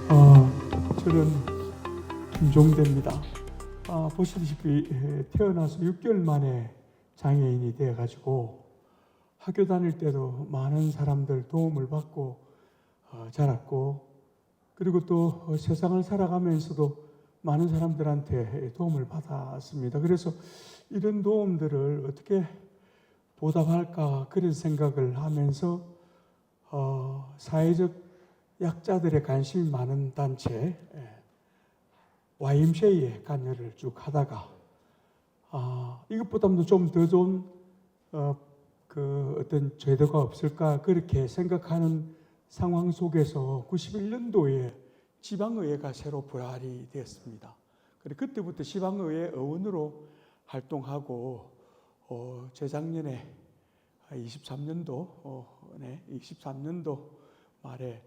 저는 김종대입니다. 보시다시피 태어나서 6개월 만에 장애인이 되어가지고 학교 다닐 때도 많은 사람들 도움을 받고 자랐고, 그리고 또 세상을 살아가면서도 많은 사람들한테 도움을 받았습니다. 그래서 이런 도움들을 어떻게 보답할까 그런 생각을 하면서 사회적 약자들의 관심이 많은 단체 YMCA에 관여를 쭉 하다가 이것보다도 좀 더 좋은 어떤 제도가 없을까 그렇게 생각하는 상황 속에서 91년도에 지방의회가 새로 부활이 되었습니다. 그때부터 지방의회 의원으로 활동하고 재작년에 23년도 말에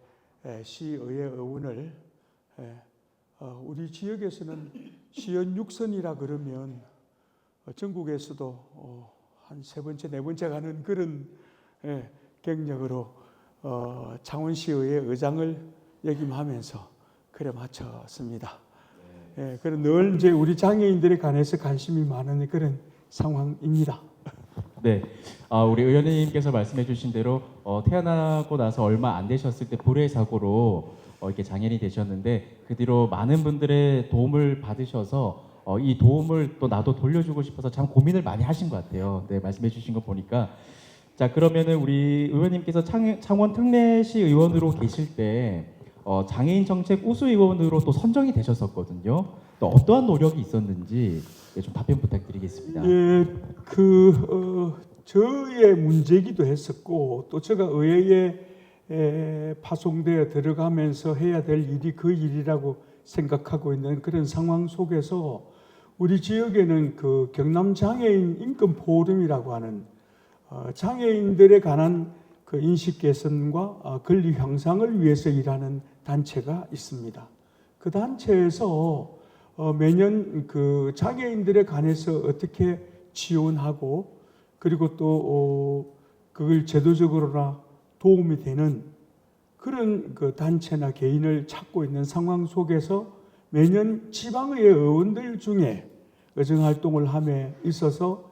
시의회 의원을 우리 지역에서는 시연 6선이라 그러면 전국에서도 한 세 번째, 네 번째 가는 그런 경력으로 창원시의회 의장을 역임하면서 그래 마쳤습니다. 그런 늘 이제 우리 장애인들에 관해서 관심이 많은 그런 상황입니다. 네, 우리 의원님께서 말씀해주신 대로 태어나고 나서 얼마 안 되셨을 때 불의 사고로 이렇게 장애인이 되셨는데 그 뒤로 많은 분들의 도움을 받으셔서 이 도움을 또 나도 돌려주고 싶어서 참 고민을 많이 하신 것 같아요. 네, 말씀해주신 거 보니까. 자, 그러면은 우리 의원님께서 창원 특례시 의원으로 계실 때 장애인 정책 우수 의원으로 또 선정이 되셨었거든요. 또 어떠한 노력이 있었는지 좀 답변 부탁드리겠습니다. 저의 문제이기도 했었고 또 제가 의회에 파송되어 들어가면서 해야 될 일이 그 일이라고 생각하고 있는 그런 상황 속에서 우리 지역에는 그 경남 장애인 인권 포럼이라고 하는 장애인들에 관한 그 인식 개선과 권리 향상을 위해서 일하는 단체가 있습니다. 그 단체에서 매년 그 장애인들에 관해서 어떻게 지원하고 그리고 또 그걸 제도적으로나 도움이 되는 그런 그 단체나 개인을 찾고 있는 상황 속에서 매년 지방의회 의원들 중에 의정활동을 함에 있어서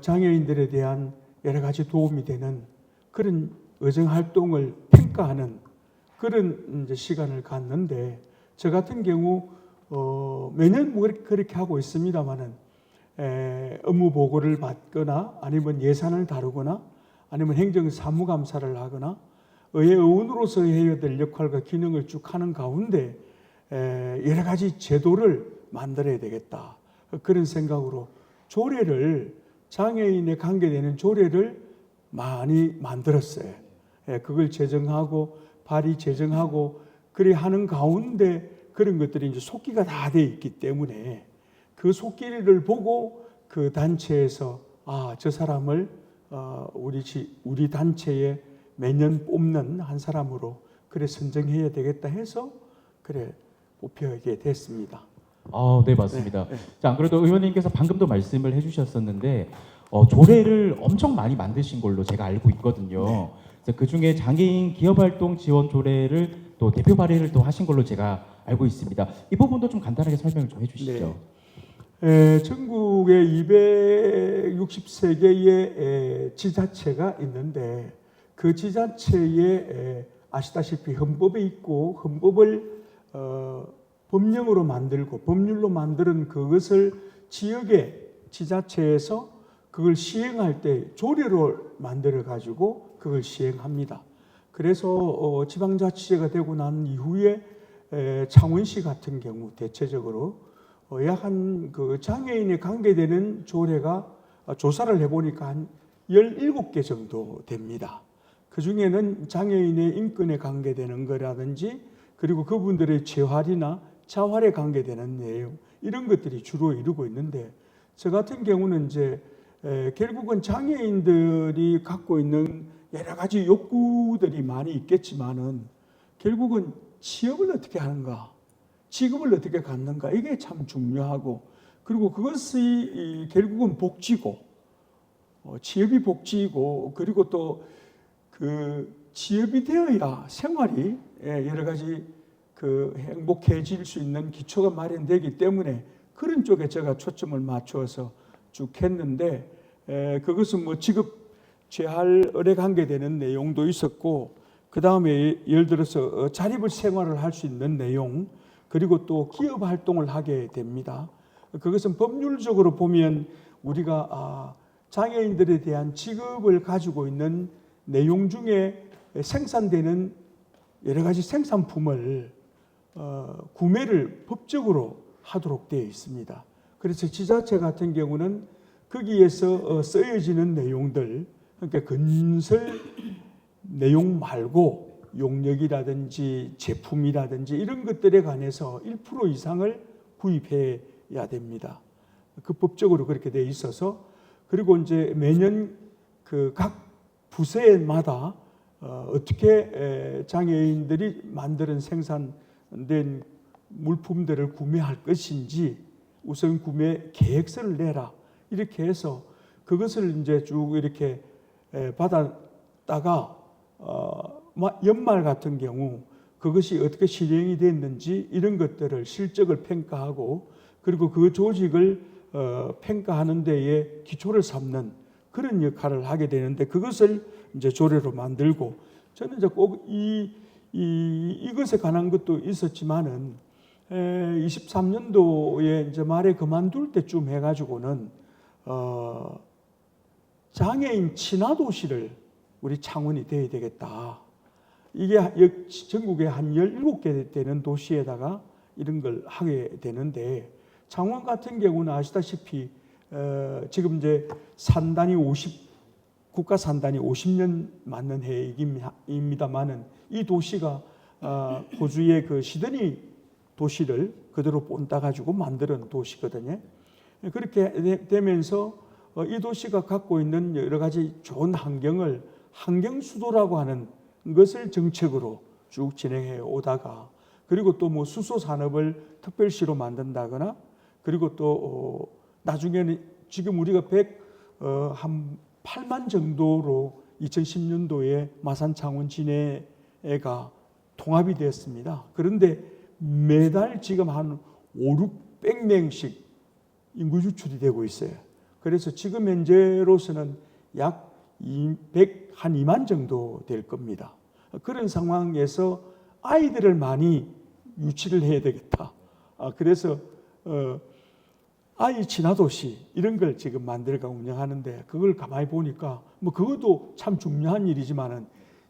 장애인들에 대한 여러 가지 도움이 되는 그런 의정활동을 평가하는 그런 이제 시간을 갖는데 저 같은 경우 매년 그렇게 하고 있습니다만은 업무 보고를 받거나 아니면 예산을 다루거나 아니면 행정사무감사를 하거나 의회 의원으로서 해야 될 역할과 기능을 쭉 하는 가운데 여러 가지 제도를 만들어야 되겠다. 그런 생각으로 조례를 장애인에 관계되는 조례를 많이 만들었어요. 그걸 제정하고 발의 제정하고 그래 하는 가운데 그런 것들이 이제 속기가 다 돼 있기 때문에 그 속기를 보고 그 단체에서 저 사람을 우리 단체에 매년 뽑는 한 사람으로 그래 선정해야 되겠다 해서 그래 뽑히게 됐습니다. 네, 맞습니다. 자, 안 그래도 의원님께서 방금도 말씀을 해주셨었는데 조례를 엄청 많이 만드신 걸로 제가 알고 있거든요. 그래서 그 중에 장애인 기업활동 지원 조례를 또 대표 발의를 또 하신 걸로 제가 알고 있습니다. 이 부분도 좀 간단하게 설명을 좀 해주시죠. 전국에 263개의 지자체가 있는데 그 지자체에 아시다시피 헌법에 있고 헌법을 법령으로 만들고 법률로 만드는 그것을 지역의 지자체에서 그걸 시행할 때 조례로 만들어 가지고 그걸 시행합니다. 그래서 지방자치제가 되고 난 이후에 창원시 같은 경우 대체적으로 약 한 그 장애인에 관계되는 조례가 조사를 해보니까 한 17개 정도 됩니다. 그 중에는 장애인의 인권에 관계되는 거라든지 그리고 그분들의 재활이나 자활에 관계되는 내용 이런 것들이 주로 이루고 있는데 저 같은 경우는 이제 결국은 장애인들이 갖고 있는 여러 가지 욕구들이 많이 있겠지만은 결국은 취업을 어떻게 하는가, 직업을 어떻게 갖는가 이게 참 중요하고 그리고 그것이 결국은 복지고 취업이 복지이고 그리고 또 그 취업이 되어야 생활이 여러 가지 그 행복해질 수 있는 기초가 마련되기 때문에 그런 쪽에 제가 초점을 맞추어서 쭉 했는데 그것은 뭐 지급 재활에 관계되는 내용도 있었고 그 다음에 예를 들어서 자립을 생활을 할 수 있는 내용 그리고 또 기업 활동을 하게 됩니다. 그것은 법률적으로 보면 우리가 장애인들에 대한 지급을 가지고 있는 내용 중에 생산되는 여러 가지 생산품을 구매를 법적으로 하도록 되어 있습니다. 그래서 지자체 같은 경우는 거기에서 쓰여지는 내용들, 그러니까 건설 내용 말고 용역이라든지 제품이라든지 이런 것들에 관해서 1% 이상을 구입해야 됩니다. 그 법적으로 그렇게 되어 있어서 그리고 이제 매년 그 각 부서마다 어떻게 장애인들이 만드는 생산된 물품들을 구매할 것인지 우선 구매 계획서를 내라 이렇게 해서 그것을 이제 쭉 이렇게 받았다가 연말 같은 경우 그것이 어떻게 실행이 됐는지 이런 것들을 실적을 평가하고 그리고 그 조직을 평가하는 데에 기초를 삼는 그런 역할을 하게 되는데 그것을 이제 조례로 만들고 저는 이제 꼭 이것에 관한 것도 있었지만은 23년도에 이제 말에 그만둘 때쯤 해가지고는 장애인 친화 도시를 우리 창원이 돼야 되겠다. 이게 전국에 한 17개 되는 도시에다가 이런 걸 하게 되는데 창원 같은 경우는 아시다시피 지금 이제 국가 산단이 50년 맞는 해입니다만은 이 도시가 호주의 그 시드니 도시를 그대로 본따 가지고 만드는 도시거든요. 그렇게 되면서 이 도시가 갖고 있는 여러 가지 좋은 환경을 환경 수도라고 하는 것을 정책으로 쭉 진행해 오다가 그리고 또 뭐 수소 산업을 특별시로 만든다거나 그리고 또 나중에는 지금 우리가 한 8만 정도로 2010년도에 마산 창원 진해가 통합이 되었습니다. 그런데 매달 지금 한 5,600명씩 인구 유출이 되고 있어요. 그래서 지금 현재로서는 약 2만 정도 될 겁니다. 그런 상황에서 아이들을 많이 유치를 해야 되겠다. 그래서 아이 친화 도시 이런 걸 지금 만들고 운영하는데 그걸 가만히 보니까 뭐 그것도 참 중요한 일이지만은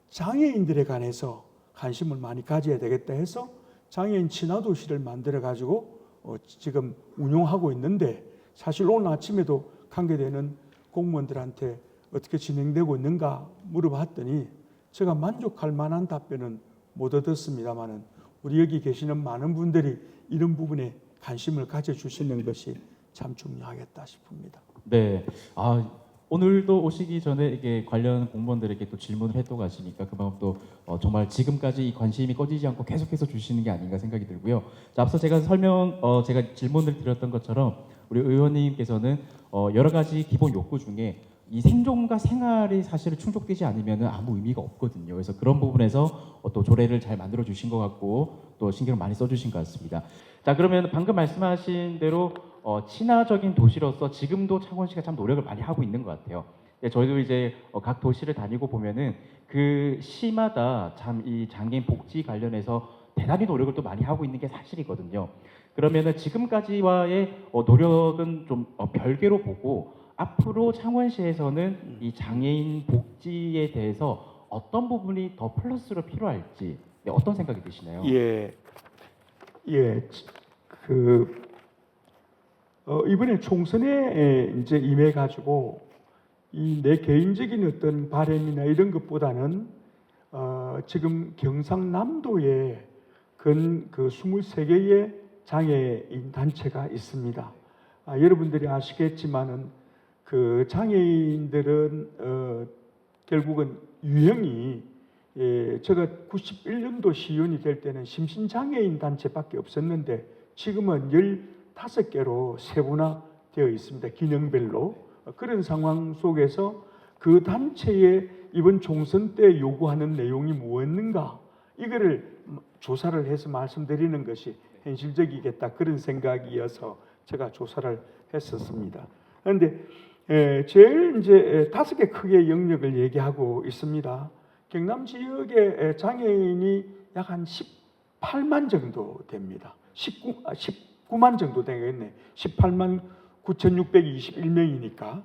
장애인들에 관해서 관심을 많이 가져야 되겠다 해서 장애인 친화 도시를 만들어 가지고 지금 운영하고 있는데 사실 오늘 아침에도 관계되는 공무원들한테 어떻게 진행되고 있는가 물어봤더니 제가 만족할 만한 답변은 못 얻었습니다만은 우리 여기 계시는 많은 분들이 이런 부분에 관심을 가져주시는 것이 참 중요하겠다 싶습니다. 네. 오늘도 오시기 전에 이게 관련 공무원들에게 또 질문을 했고 가시니까 그만큼 또 정말 지금까지 이 관심이 꺼지지 않고 계속해서 주시는 게 아닌가 생각이 들고요. 자, 앞서 제가 제가 질문을 드렸던 것처럼 우리 의원님께서는 여러 가지 기본 욕구 중에 이 생존과 생활이 사실은 충족되지 않으면 아무 의미가 없거든요. 그래서 그런 부분에서 또 조례를 잘 만들어 주신 것 같고 또 신경을 많이 써주신 것 같습니다. 자, 그러면 방금 말씀하신 대로 친화적인 도시로서 지금도 창원시가 참 노력을 많이 하고 있는 것 같아요. 저희도 이제 각 도시를 다니고 보면은 그 시마다 참 이 장애인 복지 관련해서 대단히 노력을 또 많이 하고 있는 게 사실이거든요. 그러면은 지금까지와의 노력은 좀 별개로 보고 앞으로 창원시에서는 이 장애인 복지에 대해서 어떤 부분이 더 플러스로 필요할지 어떤 생각이 드시나요? 이번에 총선에 이제 임해 가지고 이 내 개인적인 어떤 바람이나 이런 것보다는 지금 경상남도에 그 23개의 장애인 단체가 있습니다. 여러분들이 아시겠지만은 그 장애인들은 결국은 유형이 제가 91년도 시의원이 될 때는 심신장애인 단체밖에 없었는데 지금은 15개로 세분화되어 있습니다. 기능별로. 그런 상황 속에서 그 단체에 이번 총선 때 요구하는 내용이 무엇인가 이거를 조사를 해서 말씀드리는 것이 현실적이겠다 그런 생각이어서 제가 조사를 했었습니다. 그런데 제일 이제 5개 크게 영역을 얘기하고 있습니다. 경남 지역의 장애인이 약 한 18만 정도 됩니다. 19만 정도 되겠네. 18만 9,621명이니까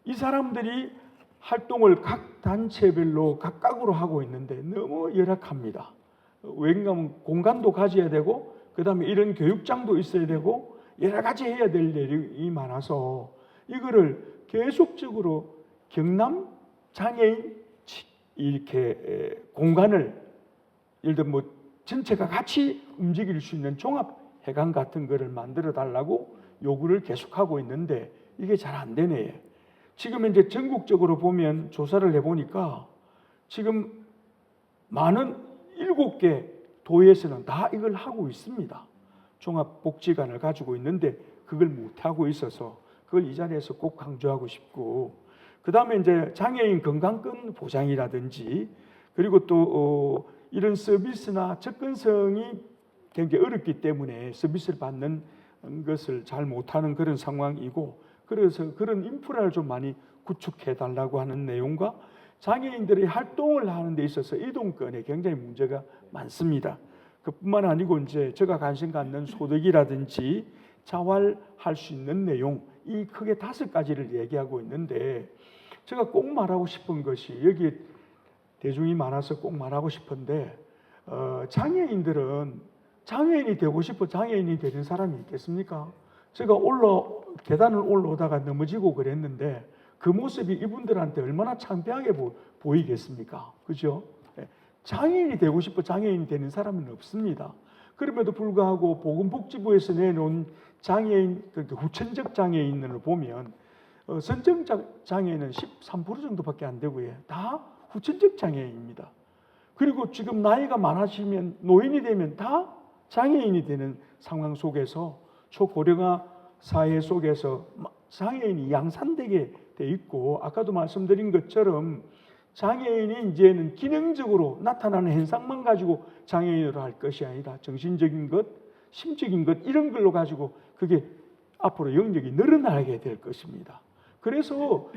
이 사람들이 활동을 각 단체별로 각각으로 하고 있는데 너무 열악합니다. 왜냐하면 공간도 가져야 되고 그 다음에 이런 교육장도 있어야 되고 여러 가지 해야 될 일이 많아서 이거를 계속적으로 경남 장애인 이렇게 공간을 예를 들어 뭐 전체가 같이 움직일 수 있는 종합 회관 같은 거를 만들어 달라고 요구를 계속하고 있는데 이게 잘 안 되네. 지금 이제 전국적으로 보면 조사를 해보니까 지금 많은 7개 도에서는 다 이걸 하고 있습니다. 종합복지관을 가지고 있는데 그걸 못하고 있어서 그걸 이 자리에서 꼭 강조하고 싶고, 그 다음에 이제 장애인 건강권 보장이라든지 그리고 또 이런 서비스나 접근성이 굉장히 어렵기 때문에 서비스를 받는 것을 잘 못하는 그런 상황이고, 그래서 그런 인프라를 좀 많이 구축해 달라고 하는 내용과 장애인들의 활동을 하는 데 있어서 이동권에 굉장히 문제가 많습니다. 그뿐만 아니고 이제 제가 관심 갖는 소득이라든지 자활할 수 있는 내용, 이 크게 5가지를 얘기하고 있는데 제가 꼭 말하고 싶은 것이, 여기 대중이 많아서 꼭 말하고 싶은데 장애인들은 장애인이 되고 싶어 장애인이 되는 사람이 있겠습니까? 제가 계단을 올라오다가 넘어지고 그랬는데 그 모습이 이분들한테 얼마나 창피하게 보이겠습니까? 그죠? 장애인이 되고 싶어 장애인이 되는 사람은 없습니다. 그럼에도 불구하고 보건복지부에서 내놓은 장애인, 그러니까 후천적 장애인을 보면 선정 장애인은 13% 정도밖에 안 되고요. 다 후천적 장애인입니다. 그리고 지금 나이가 많아지면 노인이 되면 다 장애인이 되는 상황 속에서 초고령화 사회 속에서 장애인이 양산되게 돼 있고, 아까도 말씀드린 것처럼 장애인이 이제는 기능적으로 나타나는 현상만 가지고 장애인으로 할 것이 아니라 정신적인 것, 심적인 것 이런 걸로 가지고 그게 앞으로 영역이 늘어나게 될 것입니다. 그래서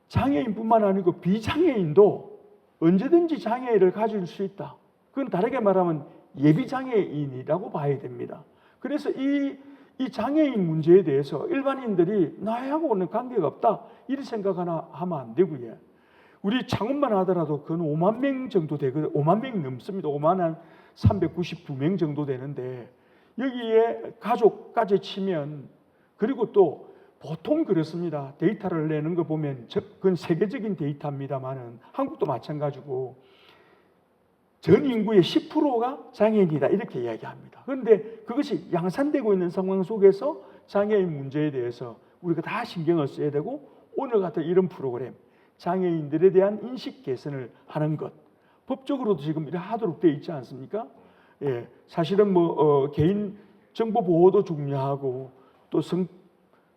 장애인뿐만 아니고 비장애인도 언제든지 장애를 가질 수 있다. 그건 다르게 말하면 예비장애인이라고 봐야 됩니다. 그래서 이 장애인 문제에 대해서 일반인들이 나하고는 관계가 없다 이런 생각 하나 하면 안 되고요. 우리 창원만 하더라도 그 5만 명 정도 되거든요. 5만 명 넘습니다. 5만 한 392명 정도 되는데 여기에 가족까지 치면, 그리고 또 보통 그렇습니다. 데이터를 내는 거 보면 그건 세계적인 데이터입니다만은 한국도 마찬가지고 전 인구의 10%가 장애인이다 이렇게 이야기합니다. 그런데 그것이 양산되고 있는 상황 속에서 장애인 문제에 대해서 우리가 다 신경을 써야 되고, 오늘 같은 이런 프로그램 장애인들에 대한 인식 개선을 하는 것, 법적으로도 지금 이렇게 하도록 되어 있지 않습니까? 예, 사실은 개인 정보 보호도 중요하고 또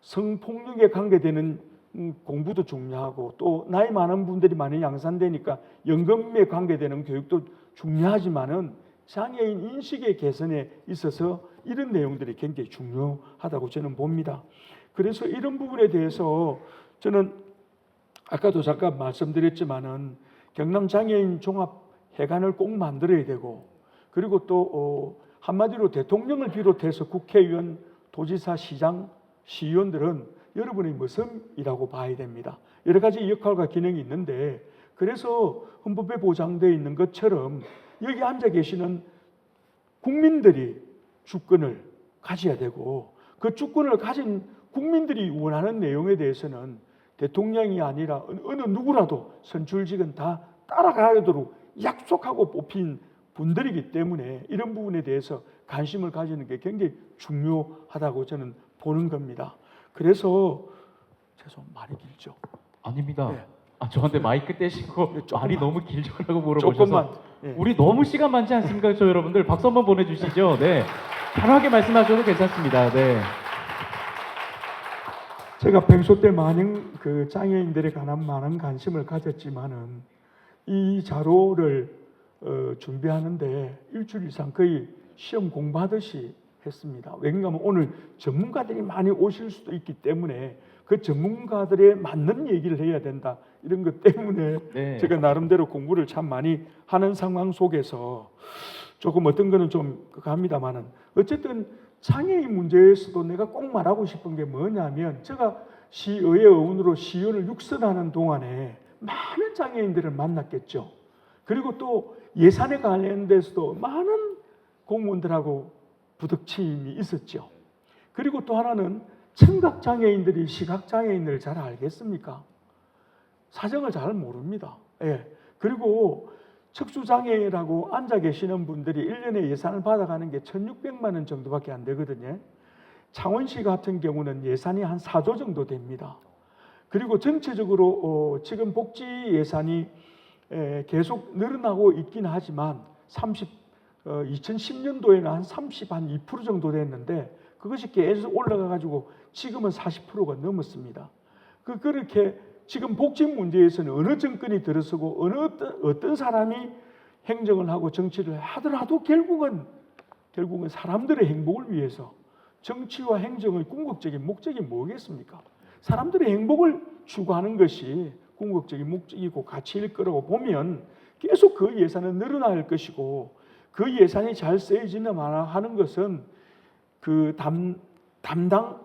성폭력에 관계되는 공부도 중요하고 또 나이 많은 분들이 많이 양산되니까 연금에 관계되는 교육도 중요하지만은 장애인 인식의 개선에 있어서 이런 내용들이 굉장히 중요하다고 저는 봅니다. 그래서 이런 부분에 대해서 저는 아까도 잠깐 말씀드렸지만은 경남 장애인 종합회관을 꼭 만들어야 되고, 그리고 또 한마디로 대통령을 비롯해서 국회의원, 도지사, 시장, 시의원들은 여러분의 모습이라고 봐야 됩니다. 여러 가지 역할과 기능이 있는데, 그래서 헌법에 보장되어 있는 것처럼 여기 앉아 계시는 국민들이 주권을 가져야 되고, 그 주권을 가진 국민들이 원하는 내용에 대해서는 대통령이 아니라 어느 누구라도 선출직은 다 따라가도록 약속하고 뽑힌 분들이기 때문에 이런 부분에 대해서 관심을 가지는 게 굉장히 중요하다고 저는 보는 겁니다. 그래서 말이 길죠. 아닙니다. 네. 저한테 마이크 떼시고 네, 조금만. 말이 너무 길죠라고 물어보셔서 조금만. 네. 우리 너무 시간 많지 않습니까? 저 여러분들 박수 한번 보내주시죠. 네, 편하게 말씀하셔도 괜찮습니다. 네. 제가 평소 때 많은 장애인들에 관한 많은 관심을 가졌지만은 이 자료를 준비하는데 일주일 이상 거의 시험 공부하듯이 했습니다. 왜냐하면 오늘 전문가들이 많이 오실 수도 있기 때문에 그 전문가들에 맞는 얘기를 해야 된다. 이런 것 때문에 네. 제가 나름대로 공부를 참 많이 하는 상황 속에서 조금 어떤 거는 좀 합니다만은 어쨌든 장애인 문제에서도 내가 꼭 말하고 싶은 게 뭐냐면 제가 시의회 의원으로 시의원을 육선하는 동안에 많은 장애인들을 만났겠죠. 그리고 또 예산에 관련돼서도 많은 공무원들하고 부딪힘이 있었죠. 그리고 또 하나는 청각장애인들이 시각장애인을 잘 알겠습니까? 사정을 잘 모릅니다. 예. 그리고 척수장애라고 앉아 계시는 분들이 1년에 예산을 받아가는 게 1,600만 원 정도밖에 안 되거든요. 창원시 같은 경우는 예산이 한 4조 정도 됩니다. 그리고 전체적으로 지금 복지 예산이 계속 늘어나고 있긴 하지만 2010년도에는 한 2% 정도 됐는데 그것이 계속 올라가가지고 지금은 40%가 넘었습니다. 그렇게 지금 복지 문제에서는 어느 정권이 들어서고 어떤 사람이 행정을 하고 정치를 하더라도 결국은 사람들의 행복을 위해서 정치와 행정의 궁극적인 목적이 뭐겠습니까? 사람들의 행복을 추구하는 것이 궁극적인 목적이고 가치일 거라고 보면 계속 그 예산은 늘어날 것이고 그 예산이 잘 쓰여지는 하는 것은 그 담당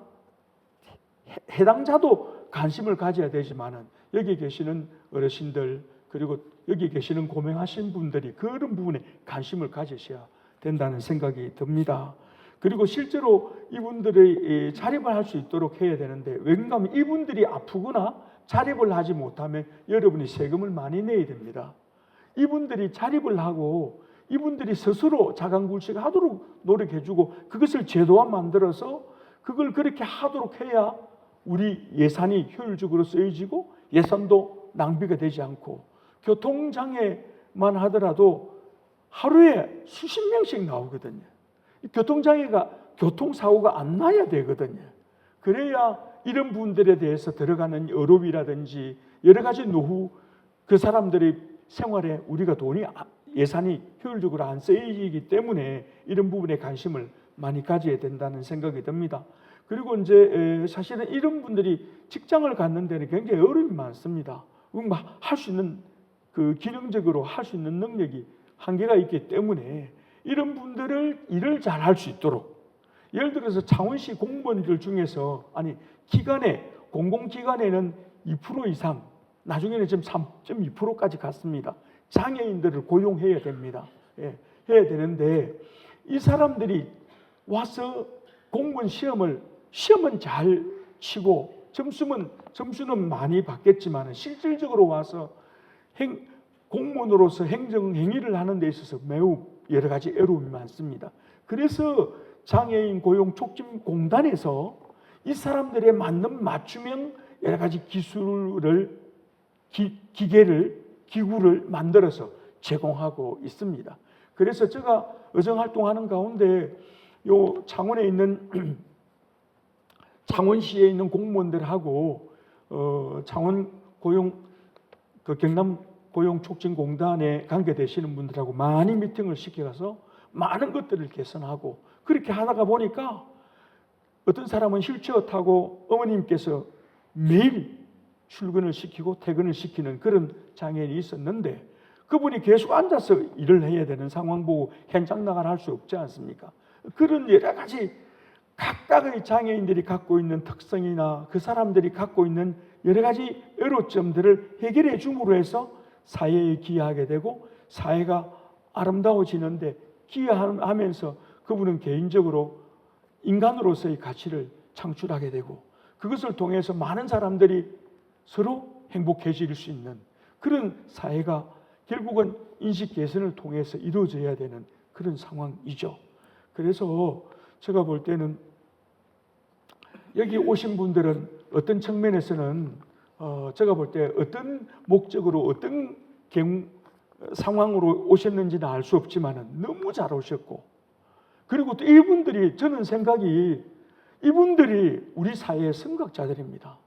해당자도 관심을 가져야 되지만은 여기 계시는 어르신들 그리고 여기 계시는 고명하신 분들이 그런 부분에 관심을 가지셔야 된다는 생각이 듭니다. 그리고 실제로 이분들의 자립을 할 수 있도록 해야 되는데 왜냐하면 이분들이 아프거나 자립을 하지 못하면 여러분이 세금을 많이 내야 됩니다. 이분들이 자립을 하고 이분들이 스스로 자강불식하도록 노력해주고 그것을 제도화 만들어서 그걸 그렇게 하도록 해야 우리 예산이 효율적으로 쓰여지고 예산도 낭비가 되지 않고 교통장애만 하더라도 하루에 수십 명씩 나오거든요. 교통사고가 안 나야 되거든요. 그래야 이런 분들에 대해서 들어가는 의료비라든지 여러 가지 노후 그 사람들의 생활에 우리가 예산이 효율적으로 안 쓰이기 때문에 이런 부분에 관심을 많이 가져야 된다는 생각이 듭니다. 그리고 이제 사실은 이런 분들이 직장을 갖는 데는 굉장히 어려움이 많습니다. 할 수 있는 기능적으로 할 수 있는 능력이 한계가 있기 때문에 이런 분들을 일을 잘 할 수 있도록 예를 들어서 창원시 공무원들 중에서 공공기관에는 2% 이상 나중에는 지금 3.2%까지 갔습니다. 장애인들을 고용해야 됩니다. 예, 해야 되는데 이 사람들이 와서 공무원 시험은 잘 치고 점수는 많이 받겠지만 실질적으로 와서 공무원으로서 행정 행위를 하는 데 있어서 매우 여러 가지 어려움이 많습니다. 그래서 장애인 고용 촉진 공단에서 이 사람들에 맞는 맞춤형 여러 가지 기술을 기구를 만들어서 제공하고 있습니다. 그래서 제가 의정 활동하는 가운데 요 창원시에 있는 공무원들하고 경남 고용촉진공단에 관계되시는 분들하고 많이 미팅을 시켜가서 많은 것들을 개선하고 그렇게 하다가 보니까 어떤 사람은 휠체어 타고 어머님께서 매일 출근을 시키고 퇴근을 시키는 그런 장애인이 있었는데 그분이 계속 앉아서 일을 해야 되는 상황 보고 현장 나가라 할 수 없지 않습니까? 그런 여러 가지 각각의 장애인들이 갖고 있는 특성이나 그 사람들이 갖고 있는 여러 가지 어려점들을 해결해 줌으로 해서 사회에 기여하게 되고 사회가 아름다워지는데 기여하면서 그분은 개인적으로 인간으로서의 가치를 창출하게 되고 그것을 통해서 많은 사람들이 서로 행복해질 수 있는 그런 사회가 결국은 인식 개선을 통해서 이루어져야 되는 그런 상황이죠. 그래서 제가 볼 때는 여기 오신 분들은 어떤 측면에서는 제가 볼 때 어떤 목적으로 어떤 상황으로 오셨는지는 알 수 없지만 너무 잘 오셨고 그리고 또 이분들이 저는 생각이 이분들이 우리 사회의 선각자들입니다.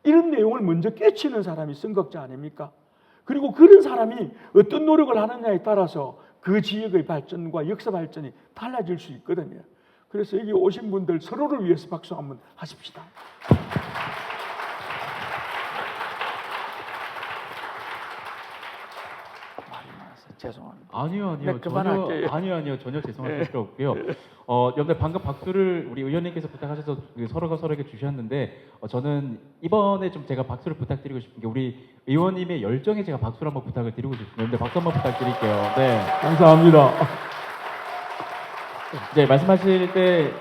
이런 내용을 먼저 깨치는 사람이 선각자 아닙니까? 그리고 그런 사람이 어떤 노력을 하느냐에 따라서 그 지역의 발전과 역사 발전이 달라질 수 있거든요. 그래서 여기 오신 분들 서로를 위해서 박수 한번 하십시다. 말이 많아서 죄송합니다. 아니요, 네, 그만할게요. 아니요, 전혀 죄송할 필요 없고요. 여러분들 방금 박수를 우리 의원님께서 부탁하셔서 서로가 서로에게 주셨는데, 저는 이번에 좀 제가 박수를 부탁드리고 싶은 게 우리 의원님의 열정에 제가 박수를 한번 부탁을 드리고 싶습니다. 여러분들 박수 한번 부탁드릴게요. 네. 감사합니다. 네, 말씀하실 때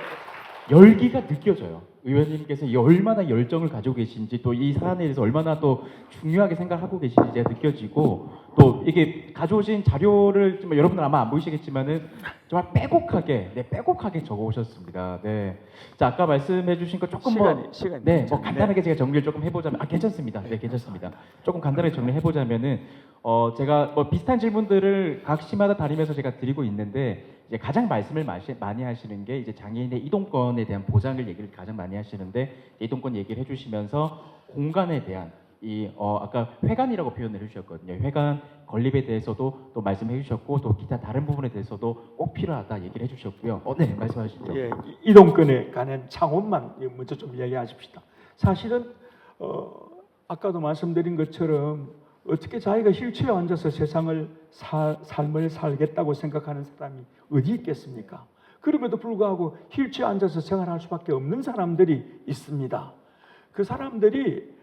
열기가 느껴져요. 의원님께서 얼마나 열정을 가지고 계신지, 또 이 사안에 대해서 얼마나 또 중요하게 생각하고 계신지 제가 느껴지고, 또 이게 가져오신 자료를 좀 여러분들 아마 안 보이시겠지만은 정말 빼곡하게 적어오셨습니다. 네. 자, 아까 말씀해주신 거 조금 시간이 네, 뭐 간단하게 제가 정리를 조금 해보자면, 괜찮습니다. 네, 괜찮습니다. 조금 간단하게 정리를 해보자면은, 제가 뭐 비슷한 질문들을 각 시마다 다니면서 제가 드리고 있는데, 이제 가장 말씀을 많이 하시는 게 이제 장애인의 이동권에 대한 보장을 얘기를 가장 많이 하시는데, 이동권 얘기를 해주시면서 공간에 대한 아까 회관이라고 표현을 해주셨거든요. 회관 건립에 대해서도 또 말씀해 주셨고, 또 기타 다른 부분에 대해서도 꼭 필요하다 얘기를 해주셨고요. 네, 말씀하시죠. 예, 이동권에 관한 창원만 먼저 좀 이야기하십시다. 사실은 아까도 말씀드린 것처럼 어떻게 자기가 휠체어에 앉아서 삶을 살겠다고 생각하는 사람이 어디 있겠습니까? 그럼에도 불구하고 휠체어에 앉아서 생활할 수밖에 없는 사람들이 있습니다. 그 사람들이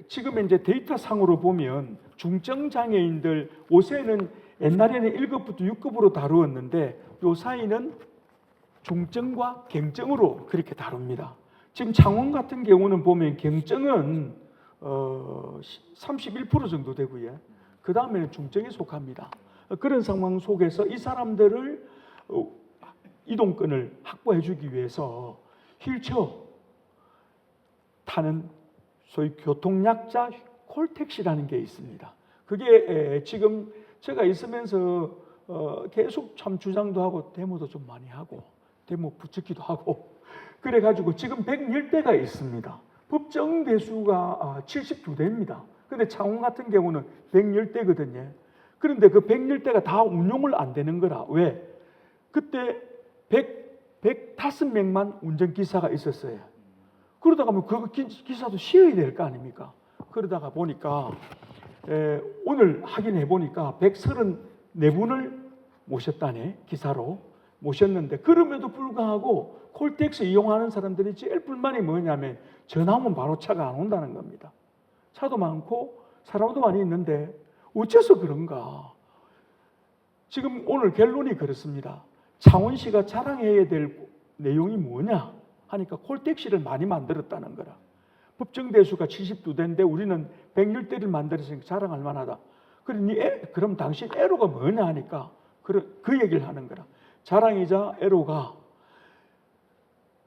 지금 이제 데이터 상으로 보면 중증 장애인들 요새는 옛날에는 1급부터 6급으로 다루었는데 요 사이는 중증과 경증으로 그렇게 다룹니다. 지금 창원 같은 경우는 보면 경증은 31% 정도 되고요. 그 다음에는 중증에 속합니다. 그런 상황 속에서 이 사람들을 이동권을 확보해주기 위해서 휠체어 타는 소위 교통약자 콜택시라는 게 있습니다. 그게 지금 제가 있으면서 계속 참 주장도 하고 데모도 좀 많이 하고 데모 붙이기도 하고 그래가지고 지금 110대가 있습니다. 법정 대수가 72대입니다. 근데 창원 같은 경우는 110대거든요. 그런데 그 110대가 다 운용을 안 되는 거라. 왜? 그때 105명만 운전기사가 있었어요. 그러다가 뭐 그 기사도 쉬어야 될 거 아닙니까? 그러다가 보니까 오늘 확인해 보니까 134분을 모셨다네, 기사로 모셨는데, 그럼에도 불구하고 콜택스 이용하는 사람들이 제일 불만이 뭐냐면 전화 오면 바로 차가 안 온다는 겁니다. 차도 많고 사람도 많이 있는데 어째서 그런가? 지금 오늘 결론이 그렇습니다. 창원시가 자랑해야 될 내용이 뭐냐 하니까 콜택시를 많이 만들었다는 거라. 법정 대수가 72대인데 우리는 110대를 만들었으니까 자랑할 만하다. 그럼 당신 애로가 뭐냐 하니까 그 얘기를 하는 거라. 자랑이자 애로가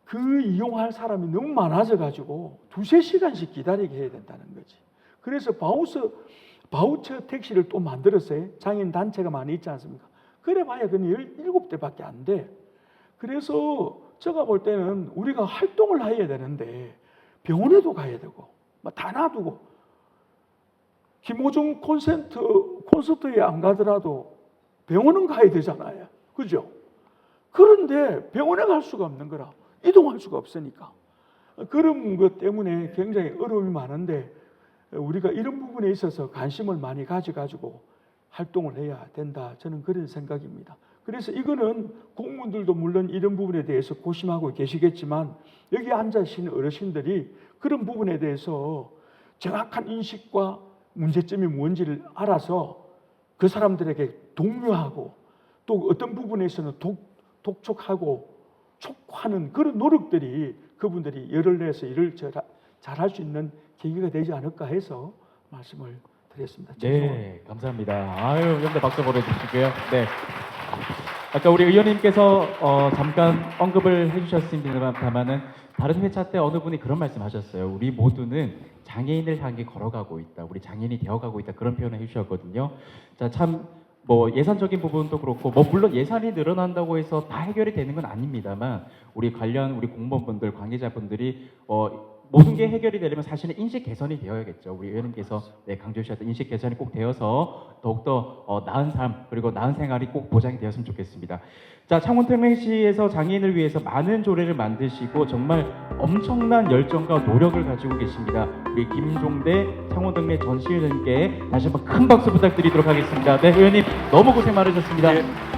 그 이용할 사람이 너무 많아져 가지고 2-3시간씩 기다리게 해야 된다는 거지. 그래서 바우처 택시를 또 만들었어요. 장애인 단체가 많이 있지 않습니까? 그래 봐야 그냥 17대밖에 안 돼. 그래서 제가 볼 때는 우리가 활동을 해야 되는데 병원에도 가야 되고 다 놔두고 김호중 콘서트에 안 가더라도 병원은 가야 되잖아요. 그죠? 그런데 병원에 갈 수가 없는 거라. 이동할 수가 없으니까. 그런 것 때문에 굉장히 어려움이 많은데 우리가 이런 부분에 있어서 관심을 많이 가져가지고 활동을 해야 된다. 저는 그런 생각입니다. 그래서 이거는 공무원들도 물론 이런 부분에 대해서 고심하고 계시겠지만 여기 앉아 계신 어르신들이 그런 부분에 대해서 정확한 인식과 문제점이 뭔지를 알아서 그 사람들에게 독려하고 또 어떤 부분에서는 독촉하고 촉구하는 그런 노력들이 그분들이 열을 내서 일을 잘할 수 있는 계기가 되지 않을까 해서 말씀을 드렸습니다. 네, 감사합니다. 아유, 여러분들 박수 보내주시고요. 네. 아까 우리 의원님께서 잠깐 언급을 해주셨습니다만은 다른 회차 때 어느 분이 그런 말씀하셨어요. 우리 모두는 장애인을 향해 걸어가고 있다. 우리 장애인이 되어가고 있다. 그런 표현을 해주셨거든요. 자, 참 뭐 예산적인 부분도 그렇고 뭐 물론 예산이 늘어난다고 해서 다 해결이 되는 건 아닙니다만 우리 공무원분들, 관계자분들이 모든 게 해결이 되려면 사실은 인식 개선이 되어야겠죠. 우리 의원님께서 강조해 주셨던 인식 개선이 꼭 되어서 더욱더 나은 삶 그리고 나은 생활이 꼭 보장이 되었으면 좋겠습니다. 자, 창원특례시에서 장애인을 위해서 많은 조례를 만드시고 정말 엄청난 열정과 노력을 가지고 계십니다. 우리 김종대 창원특례 전 시의원님께 다시 한번 큰 박수 부탁드리도록 하겠습니다. 네, 의원님 너무 고생 많으셨습니다. 네.